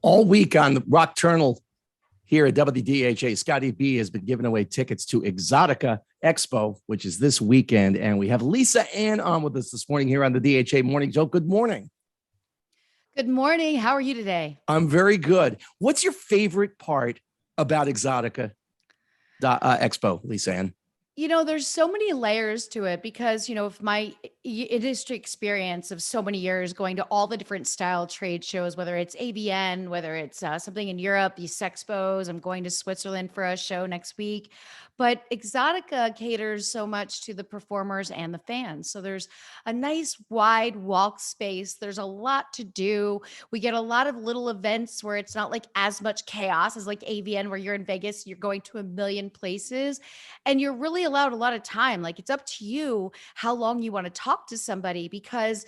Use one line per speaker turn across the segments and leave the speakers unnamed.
All week on the Rock Turnal here at WDHA, Scotty B has been giving away tickets to Exotica Expo, which is this weekend. And we have Lisa Ann on with us this morning here on the DHA Morning Jolt. Good morning.
Good morning. How are you today?
I'm very good. What's your favorite part about Exotica Expo, Lisa Ann?
There's so many layers to it because, of my industry experience of so many years going to all the different style trade shows, whether it's AVN, whether it's something in Europe, these Sexpos. I'm going to Switzerland for a show next week. But Exotica caters so much to the performers and the fans. So there's a nice wide walk space. There's a lot to do. We get a lot of little events where it's not like as much chaos as like AVN, where you're in Vegas, you're going to a million places and you're really allowed a lot of time. Like it's up to you how long you want to talk to somebody because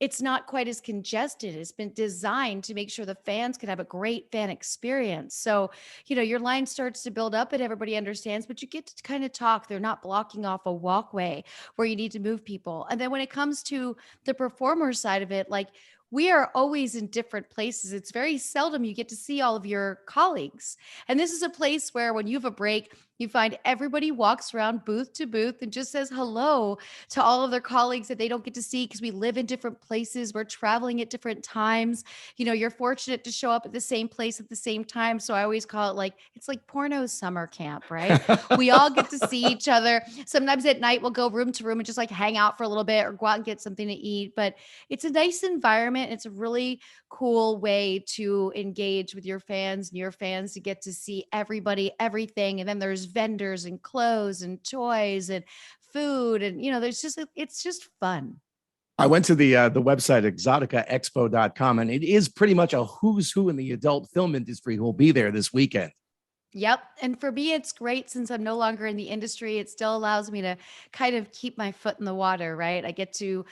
it's not quite as congested. It's been designed to make sure the fans can have a great fan experience. So, your line starts to build up and everybody understands, but you get to kind of talk. They're not blocking off a walkway where you need to move people. And then when it comes to the performer side of it, like we are always in different places. It's very seldom you get to see all of your colleagues. And this is a place where when you have a break, you find everybody walks around booth to booth and just says hello to all of their colleagues that they don't get to see because we live in different places. We're traveling at different times. You're fortunate to show up at the same place at the same time. So I always call it like, it's like porno summer camp, right? We all get to see each other. Sometimes at night we'll go room to room and just like hang out for a little bit or go out and get something to eat. But it's a nice environment. It's a really cool way to engage with your fans and your fans to get to see everybody, everything. And then there's vendors and clothes and toys and food. And, it's just fun.
I went to the website exoticaexpo.com, and it is pretty much a who's who in the adult film industry who will be there this weekend.
Yep. And for me, it's great since I'm no longer in the industry. It still allows me to kind of keep my foot in the water, right? I get to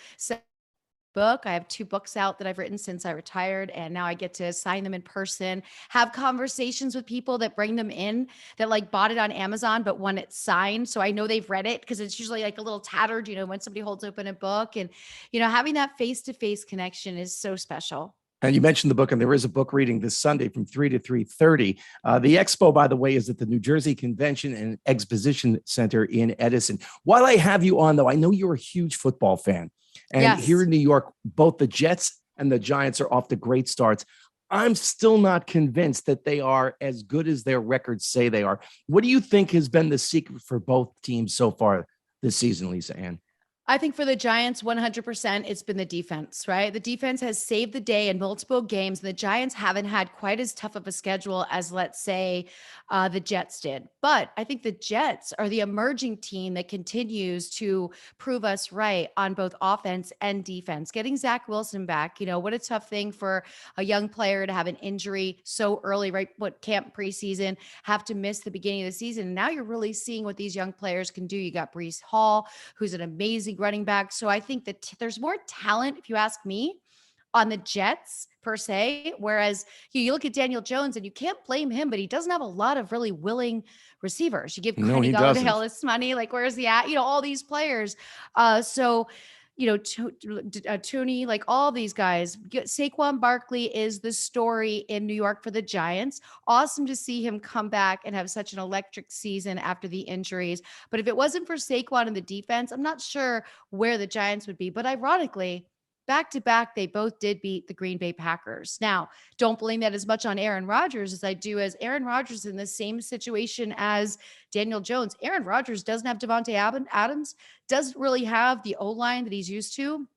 book. I have 2 books out that I've written since I retired, and now I get to sign them in person, have conversations with people that bring them in that like bought it on Amazon, but want it signed. So I know they've read it because it's usually like a little tattered, when somebody holds open a book and, having that face-to-face connection is so special.
And you mentioned the book, and there is a book reading this Sunday from 3 to 3:30. The expo, by the way, is at the New Jersey Convention and Exposition Center in Edison. While I have you on, though, I know you're a huge football fan. And
Yes.
Here in New York, both the Jets and the Giants are off to great starts. I'm still not convinced that they are as good as their records say they are. What do you think has been the secret for both teams so far this season, Lisa Ann?
I think for the Giants, 100%, it's been the defense, right? The defense has saved the day in multiple games. The Giants haven't had quite as tough of a schedule as, let's say, the Jets did. But I think the Jets are the emerging team that continues to prove us right on both offense and defense. Getting Zach Wilson back, what a tough thing for a young player to have an injury so early, right? What camp preseason, have to miss the beginning of the season. And now you're really seeing what these young players can do. You got Breece Hall, who's an amazing running back. So I think that there's more talent, if you ask me, on the Jets per se. Whereas you look at Daniel Jones and you can't blame him, but he doesn't have a lot of really willing receivers. You give Kenny Galladay this money, like where's he at? All these players. Tooney, like all these guys. Saquon Barkley is the story in New York for the Giants. Awesome to see him come back and have such an electric season after the injuries. But if it wasn't for Saquon and the defense, I'm not sure where the Giants would be. But ironically, back to back, they both did beat the Green Bay Packers. Now, don't blame that as much on Aaron Rodgers as I do as Aaron Rodgers in the same situation as Daniel Jones. Aaron Rodgers doesn't have Devontae Adams, doesn't really have the O-line that he's used to.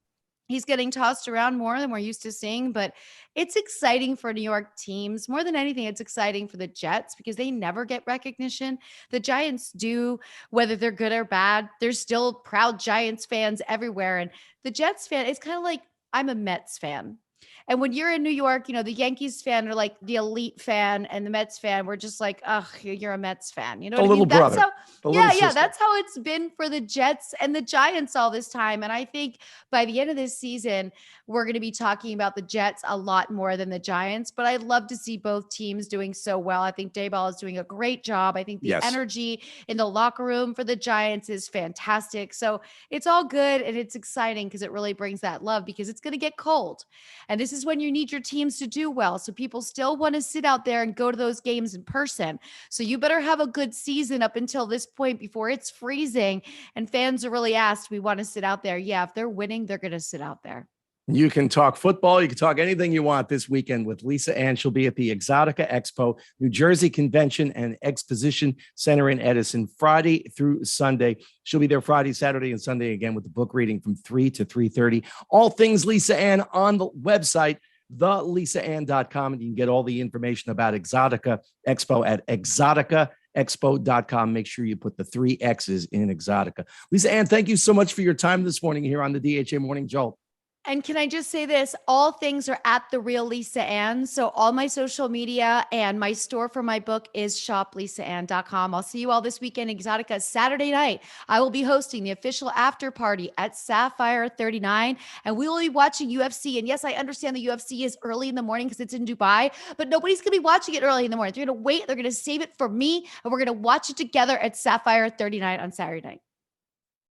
He's getting tossed around more than we're used to seeing, but it's exciting for New York teams. More than anything, it's exciting for the Jets because they never get recognition. The Giants do, whether they're good or bad. There's still proud Giants fans everywhere. And the Jets fan, it's kind of like I'm a Mets fan. And when you're in New York, the Yankees fan are like the elite fan, and the Mets fan, we're just like, ugh, you're a Mets fan. You know what I mean?
That's
how, that's how it's been for the Jets and the Giants all this time. And I think by the end of this season, we're going to be talking about the Jets a lot more than the Giants. But I'd love to see both teams doing so well. I think Dayball is doing a great job. I think the energy in the locker room for the Giants is fantastic. So it's all good and it's exciting because it really brings that love because it's going to get cold. And this this is when you need your teams to do well. So people still want to sit out there and go to those games in person. So you better have a good season up until this point before it's freezing and fans are really asked, we want to sit out there. Yeah, if they're winning, they're going to sit out there.
You can talk football. You can talk anything you want this weekend with Lisa Ann. She'll be at the Exotica Expo, New Jersey Convention and Exposition Center in Edison, Friday through Sunday. She'll be there Friday, Saturday, and Sunday again with the book reading from 3 to 3:30. All things Lisa Ann on the website, thelisaann.com, and you can get all the information about Exotica Expo at exoticaexpo.com. Make sure you put the 3 X's in Exotica. Lisa Ann, thank you so much for your time this morning here on the DHA Morning Jolt.
And can I just say this? All things are at The Real Lisa Ann. So all my social media and my store for my book is shoplisaann.com. I'll see you all this weekend, Exotica Saturday night. I will be hosting the official after party at Sapphire 39, and we will be watching UFC. And yes, I understand the UFC is early in the morning because it's in Dubai, but nobody's going to be watching it early in the morning. They're going to wait. They're going to save it for me, and we're going to watch it together at Sapphire 39 on Saturday night.